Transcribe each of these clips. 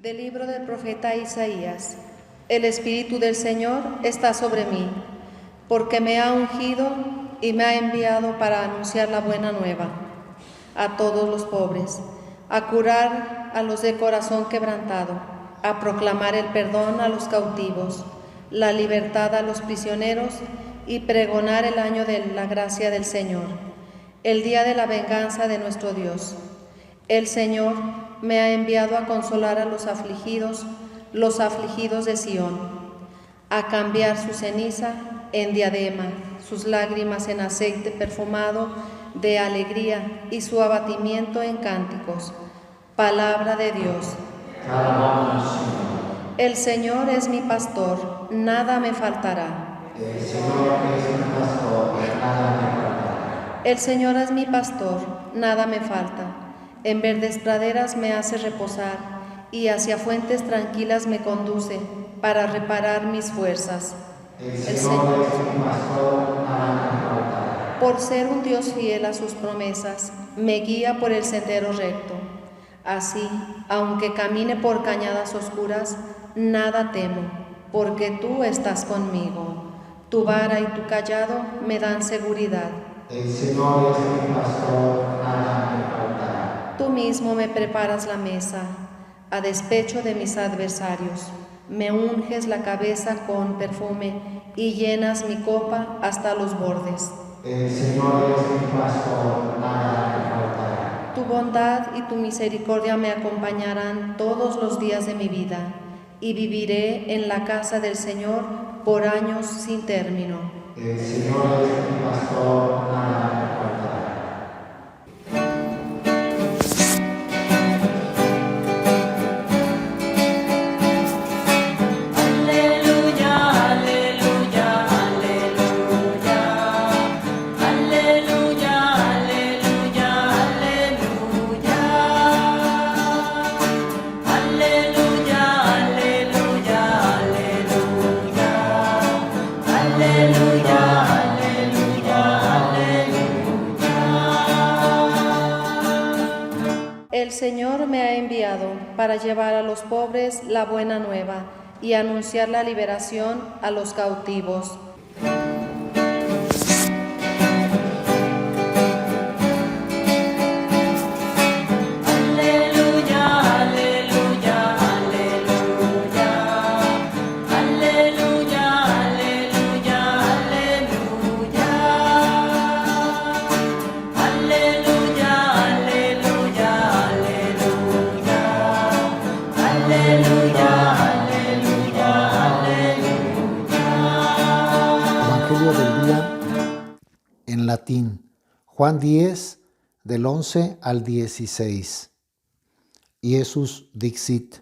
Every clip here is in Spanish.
Del libro del profeta Isaías. El Espíritu del Señor está sobre mí, porque me ha ungido y me ha enviado para anunciar la buena nueva a todos los pobres, a curar a los de corazón quebrantado, a proclamar el perdón a los cautivos, la libertad a los prisioneros y pregonar el año de la gracia del Señor, el día de la venganza de nuestro Dios. El Señor me ha enviado a consolar a los afligidos de Sión, a cambiar su ceniza en diadema, sus lágrimas en aceite perfumado de alegría y su abatimiento en cánticos. Palabra de Dios. El Señor es mi pastor, nada me faltará. El Señor es mi pastor, nada me faltará. El Señor es mi pastor, nada me falta. En verdes praderas me hace reposar y hacia fuentes tranquilas me conduce para reparar mis fuerzas. El Señor es mi pastor, nada me faltará. Por ser un Dios fiel a sus promesas, me guía por el sendero recto. Así, aunque camine por cañadas oscuras, nada temo, porque tú estás conmigo. Tu vara y tu cayado me dan seguridad. El Señor es mi pastor, nada me faltará. Tú mismo me preparas la mesa, a despecho de mis adversarios. Me unges la cabeza con perfume y llenas mi copa hasta los bordes. El Señor es mi pastor, nada me faltará. Tu bondad y tu misericordia me acompañarán todos los días de mi vida, y viviré en la casa del Señor por años sin término. El Señor es mi pastor, nada me faltará. El Señor me ha enviado para llevar a los pobres la buena nueva y anunciar la liberación a los cautivos. Del día en latín, Juan 10, del 11 al 16. Iesus dixit,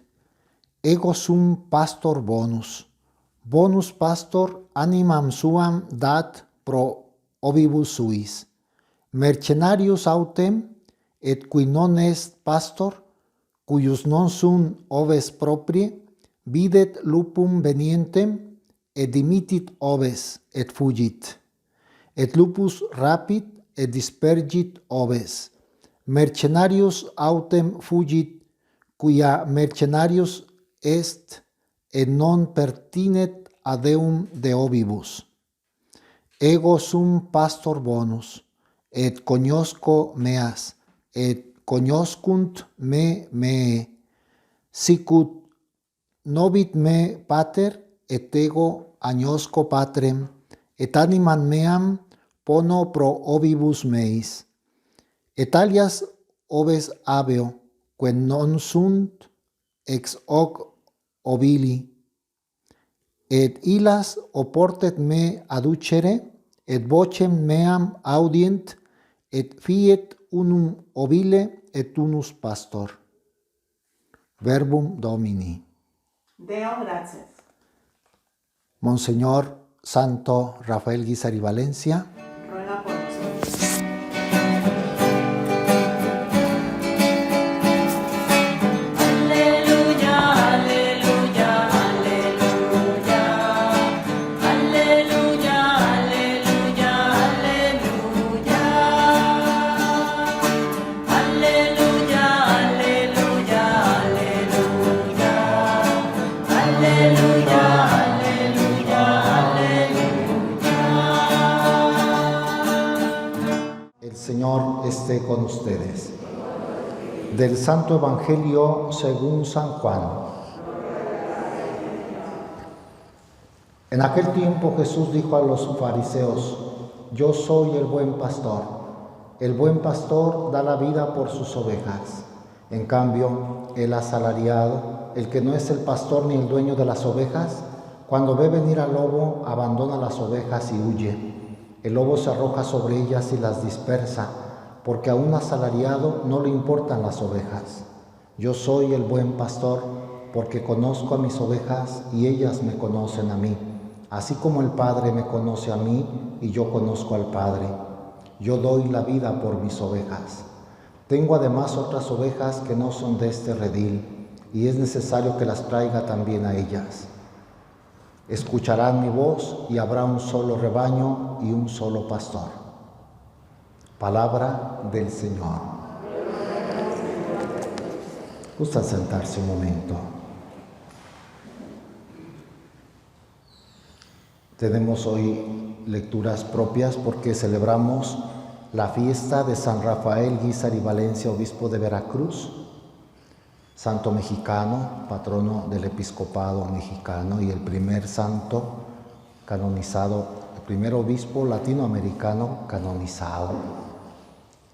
ego sum pastor bonus pastor animam suam dat pro ovibus suis. Mercenarius autem, et qui non est pastor, cuius non sunt oves proprie, videt lupum venientem, et dimitit oves, et fugit. Et lupus rapit, et dispergit oves. Mercenarius autem fugit, quia mercenarius est, et non pertinet ad eum de ovibus. Ego sum pastor bonus, et cognosco meas, et cognoscunt me mee. Sicut nobit me pater, et ego agnosco patrem, et animam meam pono pro ovibus meis. Et alias oves habeo, quem non sunt ex hoc ovili. Et illas oportet me aducere, et vocem meam audient, et fiet unum ovile et unus pastor. Verbum Domini. Deo gratias. Monseñor Santo Rafael Guízar y Valencia, Ruega por nosotros. Aleluya, aleluya, aleluya. esté con ustedes. Del Santo Evangelio según San Juan. En aquel tiempo Jesús dijo a los fariseos: Yo soy el buen pastor. El buen pastor da la vida por sus ovejas. En cambio, el asalariado, el que no es el pastor ni el dueño de las ovejas, cuando ve venir al lobo, abandona las ovejas y huye. El lobo se arroja sobre ellas y las dispersa, porque a un asalariado no le importan las ovejas. Yo soy el buen pastor, porque conozco a mis ovejas y ellas me conocen a mí, así como el Padre me conoce a mí y yo conozco al Padre. Yo doy la vida por mis ovejas. Tengo además otras ovejas que no son de este redil, y es necesario que las traiga también a ellas. Escucharán mi voz y habrá un solo rebaño y un solo pastor. Palabra del Señor. Gusta sentarse un momento. Tenemos hoy lecturas propias porque celebramos la fiesta de San Rafael Guízar y Valencia, obispo de Veracruz, santo mexicano, patrono del episcopado mexicano y el primer santo canonizado, el primer obispo latinoamericano canonizado.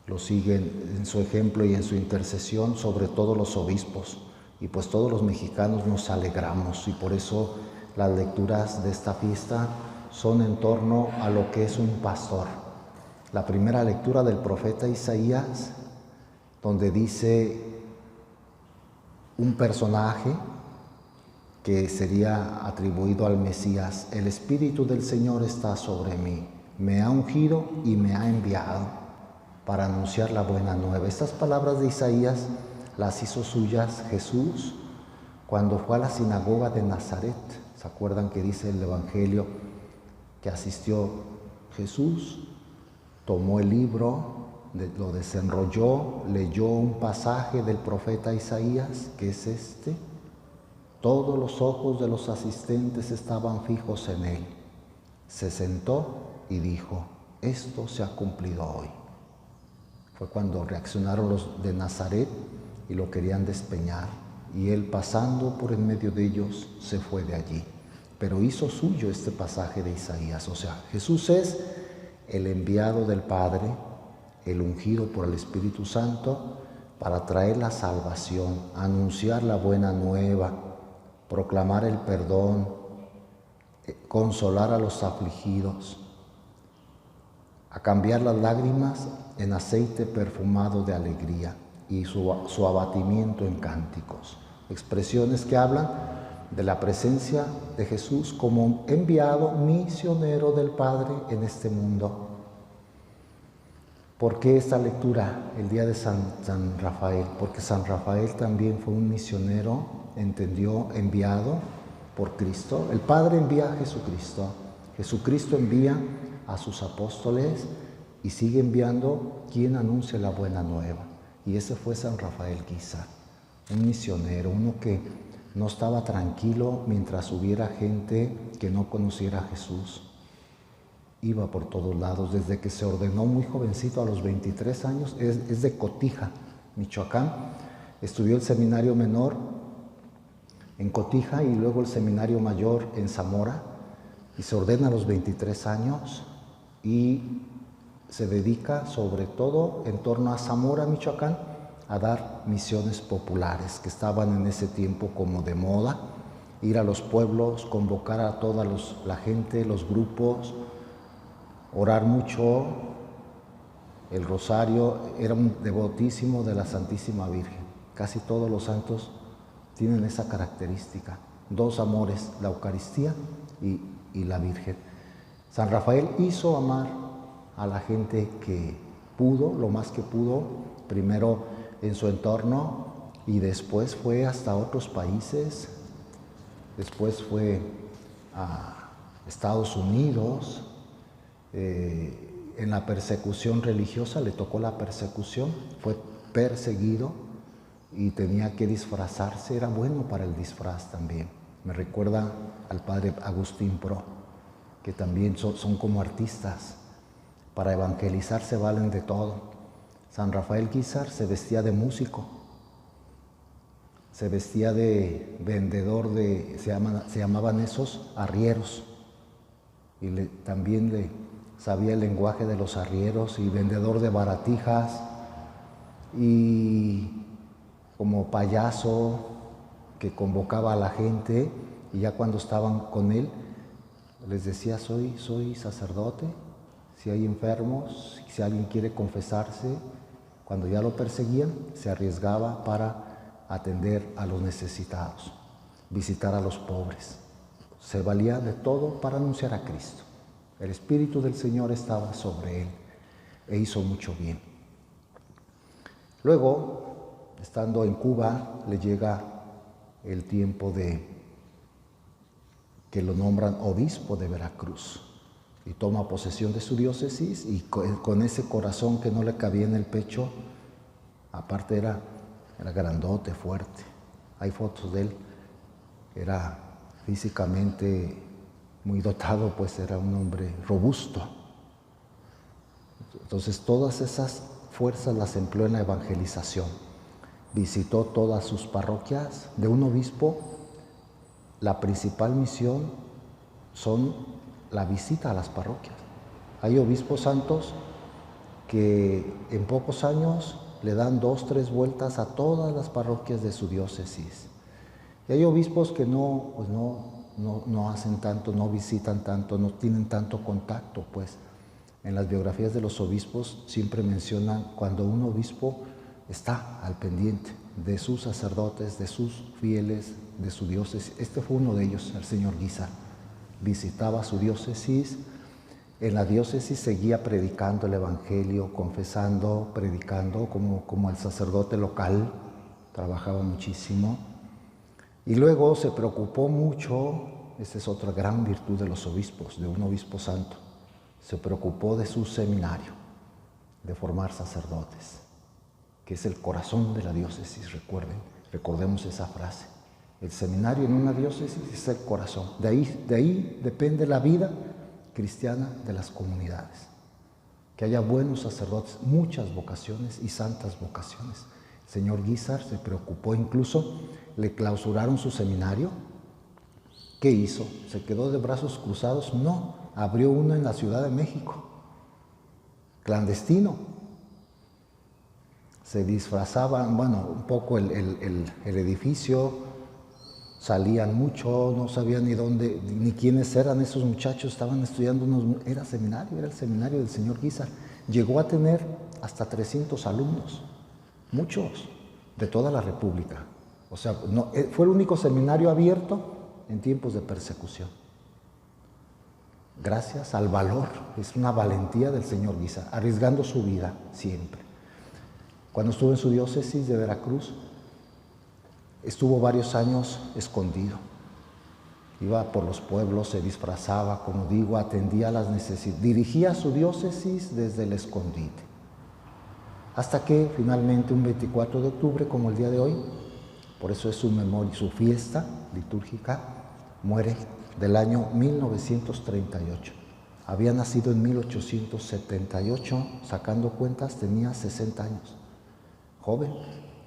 Lo siguen en su ejemplo y en su intercesión sobre todos los obispos, y pues todos los mexicanos nos alegramos, y por eso las lecturas de esta fiesta son en torno a lo que es un pastor. La primera lectura del profeta Isaías, donde dice un personaje que sería atribuido al Mesías: el Espíritu del Señor está sobre mí, me ha ungido y me ha enviado para anunciar la buena nueva. Estas palabras de Isaías las hizo suyas Jesús cuando fue a la sinagoga de Nazaret. ¿Se acuerdan que dice el Evangelio que asistió Jesús, tomó el libro, lo desenrolló, leyó un pasaje del profeta Isaías, que es este? Todos los ojos de los asistentes estaban fijos en él. Se sentó y dijo: esto se ha cumplido hoy. Fue cuando reaccionaron los de Nazaret y lo querían despeñar, y él, pasando por en medio de ellos, se fue de allí. Pero hizo suyo este pasaje de Isaías. O sea, Jesús es el enviado del Padre, el ungido por el Espíritu Santo para traer la salvación, anunciar la buena nueva, proclamar el perdón, consolar a los afligidos, a cambiar las lágrimas en aceite perfumado de alegría y su abatimiento en cánticos. Expresiones que hablan de la presencia de Jesús como enviado misionero del Padre en este mundo. ¿Por qué esta lectura el día de San Rafael? Porque San Rafael también fue un misionero, entendió, enviado por Cristo. El Padre envía a Jesucristo, Jesucristo envía a sus apóstoles y sigue enviando quien anuncia la buena nueva. Y ese fue San Rafael Guízar, un misionero, uno que no estaba tranquilo mientras hubiera gente que no conociera a Jesús. Iba por todos lados, desde que se ordenó muy jovencito, a los 23 años, es de Cotija, Michoacán. Estudió el seminario menor en Cotija y luego el seminario mayor en Zamora, y se ordena a los 23 años y se dedica sobre todo en torno a Zamora, Michoacán, a dar misiones populares que estaban en ese tiempo como de moda, ir a los pueblos, convocar a toda la gente, los grupos, orar mucho, el rosario. Era un devotísimo de la Santísima Virgen. Casi todos los santos tienen esa característica, dos amores, la Eucaristía y la Virgen. San Rafael hizo amar a la gente que pudo, lo más que pudo, primero en su entorno y después fue hasta otros países, después fue a Estados Unidos. En la persecución religiosa le tocó la persecución, fue perseguido y tenía que disfrazarse, era bueno para el disfraz también. Me recuerda al padre Agustín Pro, que también son como artistas, para evangelizar se valen de todo. San Rafael Guízar se vestía de músico, se vestía de vendedor se llamaban esos arrieros, y también sabía el lenguaje de los arrieros, y vendedor de baratijas, y como payaso que convocaba a la gente, y ya cuando estaban con él les decía: soy sacerdote, si hay enfermos, si alguien quiere confesarse. Cuando ya lo perseguían, se arriesgaba para atender a los necesitados, visitar a los pobres. Se valía de todo para anunciar a Cristo. El Espíritu del Señor estaba sobre él e hizo mucho bien. Luego, estando en Cuba, le llega el tiempo de que lo nombran obispo de Veracruz, y toma posesión de su diócesis, y con ese corazón que no le cabía en el pecho, aparte era grandote, fuerte. Hay fotos de él, era físicamente muy dotado, pues era un hombre robusto. Entonces todas esas fuerzas las empleó en la evangelización. Visitó todas sus parroquias. De un obispo, la principal misión son la visita a las parroquias. Hay obispos santos que en pocos años le dan 2, 3 vueltas a todas las parroquias de su diócesis. Y hay obispos que no hacen tanto, no visitan tanto, no tienen tanto contacto, pues. En las biografías de los obispos siempre mencionan cuando un obispo está al pendiente de sus sacerdotes, de sus fieles, de su diócesis. Este fue uno de ellos, el señor Guízar. Visitaba su diócesis, en la diócesis seguía predicando el evangelio, confesando, predicando como el sacerdote local, trabajaba muchísimo. Y luego se preocupó mucho, esta es otra gran virtud de los obispos, de un obispo santo, se preocupó de su seminario, de formar sacerdotes, que es el corazón de la diócesis, recordemos esa frase. El seminario en una diócesis es el corazón. De ahí depende la vida cristiana de las comunidades. Que haya buenos sacerdotes, muchas vocaciones y santas vocaciones. El señor Guízar se preocupó, incluso le clausuraron su seminario. ¿Qué hizo? ¿Se quedó de brazos cruzados? No, abrió uno en la Ciudad de México, clandestino. Se disfrazaban, un poco el edificio. Salían mucho, no sabían ni dónde, ni quiénes eran esos muchachos, estaban estudiando era el seminario del señor Guízar. Llegó a tener hasta 300 alumnos, muchos, de toda la República. O sea, fue el único seminario abierto en tiempos de persecución. Gracias al valor, es una valentía del señor Guízar, arriesgando su vida siempre. Cuando estuvo en su diócesis de Veracruz, estuvo varios años escondido. Iba por los pueblos, se disfrazaba, como digo, atendía las necesidades, dirigía su diócesis desde el escondite. Hasta que finalmente un 24 de octubre, como el día de hoy, por eso es su memoria, su fiesta litúrgica, muere del año 1938. Había nacido en 1878, sacando cuentas tenía 60 años. Joven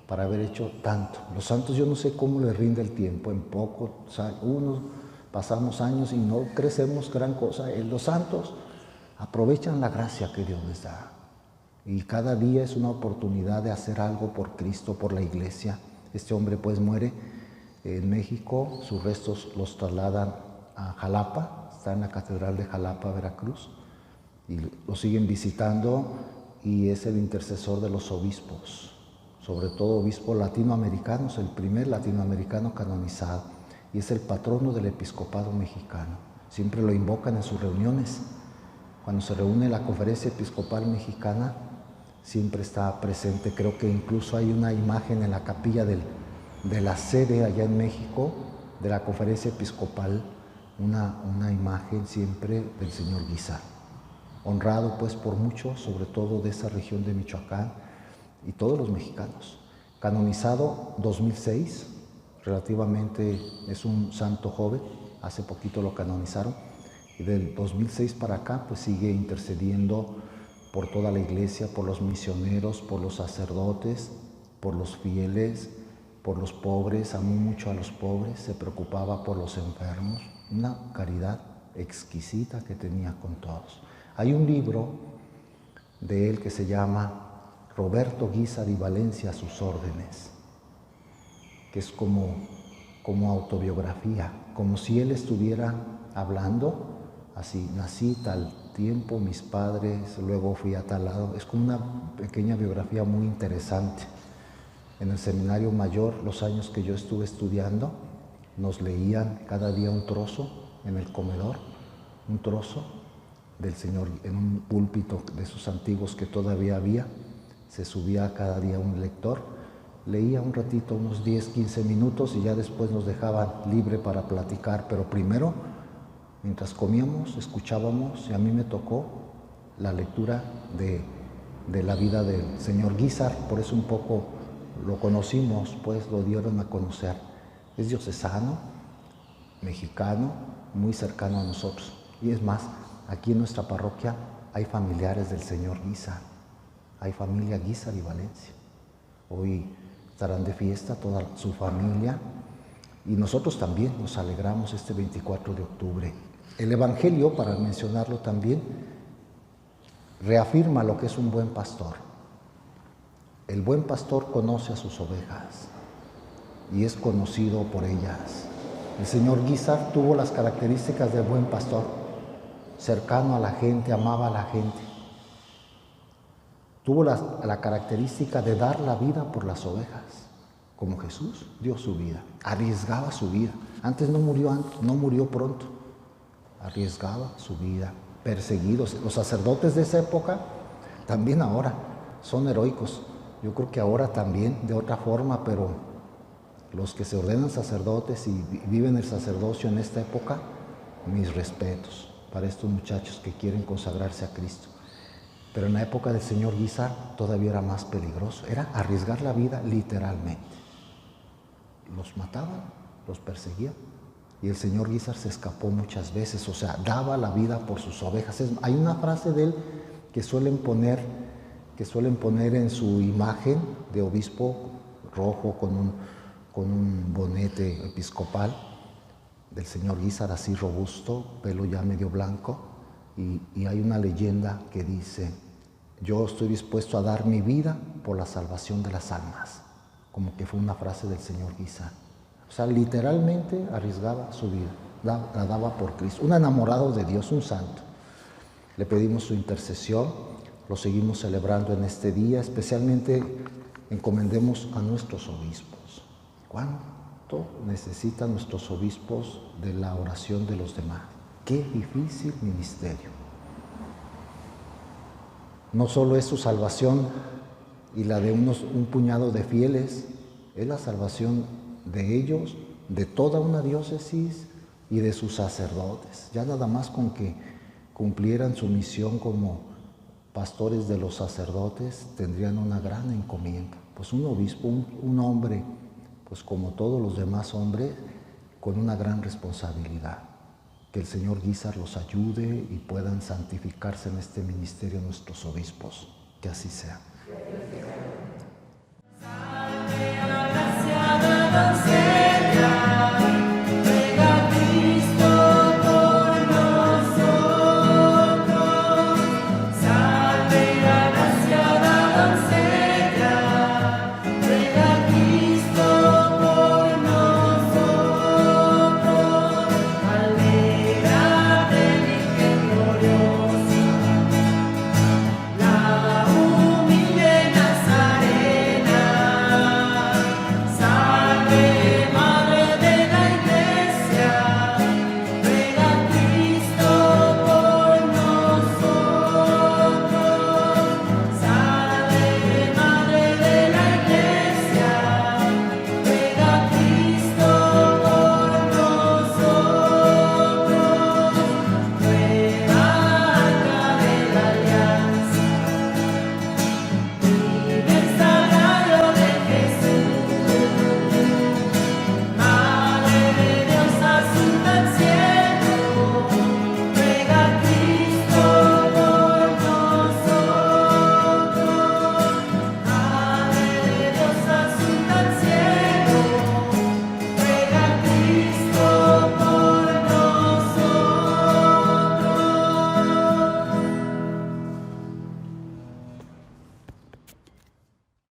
para haber hecho tanto. Los santos, yo no sé cómo les rinde el tiempo, en poco, unos pasamos años y no crecemos gran cosa. Los santos aprovechan la gracia que Dios les da. Y cada día es una oportunidad de hacer algo por Cristo, por la iglesia. Este hombre pues muere en México, sus restos los trasladan a Jalapa, está en la Catedral de Jalapa, Veracruz, y lo siguen visitando, y es el intercesor de los obispos, sobre todo obispos latinoamericanos, el primer latinoamericano canonizado, y es el patrono del episcopado mexicano. Siempre lo invocan en sus reuniones. Cuando se reúne la Conferencia Episcopal Mexicana, siempre está presente. Creo que incluso hay una imagen en la capilla de la sede allá en México, de la Conferencia Episcopal, una imagen siempre del señor Guízar. Honrado pues por muchos, sobre todo de esa región de Michoacán, y todos los mexicanos. Canonizado 2006, relativamente es un santo joven, hace poquito lo canonizaron, y del 2006 para acá pues sigue intercediendo por toda la iglesia, por los misioneros, por los sacerdotes, por los fieles, por los pobres, amó mucho a los pobres, se preocupaba por los enfermos, una caridad exquisita que tenía con todos. Hay un libro de él que se llama Roberto Guízar y Valencia a sus órdenes, que es como autobiografía, como si él estuviera hablando, así, nací tal tiempo, mis padres, luego fui a tal lado. Es como una pequeña biografía muy interesante. En el seminario mayor, los años que yo estuve estudiando, nos leían cada día un trozo en el comedor, un trozo del Señor en un púlpito de esos antiguos que todavía había. Se subía cada día un lector, leía un ratito, unos 10, 15 minutos, y ya después nos dejaban libre para platicar, pero primero, mientras comíamos, escuchábamos, y a mí me tocó la lectura de la vida del señor Guízar, por eso un poco lo conocimos, pues lo dieron a conocer. Es diocesano, mexicano, muy cercano a nosotros. Y es más, aquí en nuestra parroquia hay familiares del señor Guízar, hay familia Guízar y Valencia. Hoy estarán de fiesta toda su familia y nosotros también nos alegramos este 24 de octubre. El Evangelio, para mencionarlo también, reafirma lo que es un buen pastor. El buen pastor conoce a sus ovejas y es conocido por ellas. El señor Guízar tuvo las características del buen pastor, cercano a la gente, amaba a la gente. Tuvo la característica de dar la vida por las ovejas, como Jesús dio su vida, arriesgaba su vida. Antes no murió pronto, arriesgaba su vida, perseguidos. Los sacerdotes de esa época, también ahora, son heroicos. Yo creo que ahora también, de otra forma, pero los que se ordenan sacerdotes y viven el sacerdocio en esta época, mis respetos para estos muchachos que quieren consagrarse a Cristo. Pero en la época del señor Guízar todavía era más peligroso, era arriesgar la vida literalmente. Los mataban, los perseguían, y el señor Guízar se escapó muchas veces, o sea, daba la vida por sus ovejas. Hay una frase de él que suelen poner en su imagen de obispo rojo con un bonete episcopal, del señor Guízar así robusto, pelo ya medio blanco, y hay una leyenda que dice: yo estoy dispuesto a dar mi vida por la salvación de las almas, como que fue una frase del señor Guízar. O sea, literalmente arriesgaba su vida, la daba por Cristo. Un enamorado de Dios, un santo. Le pedimos su intercesión, lo seguimos celebrando en este día, especialmente encomendemos a nuestros obispos. ¿Cuánto necesitan nuestros obispos de la oración de los demás? Qué difícil ministerio. No solo es su salvación y la de un puñado de fieles, es la salvación de ellos, de toda una diócesis y de sus sacerdotes. Ya nada más con que cumplieran su misión como pastores de los sacerdotes, tendrían una gran encomienda. Pues un obispo, un hombre, pues como todos los demás hombres, con una gran responsabilidad. Que el señor Guízar los ayude y puedan santificarse en este ministerio nuestros obispos. Que así sea.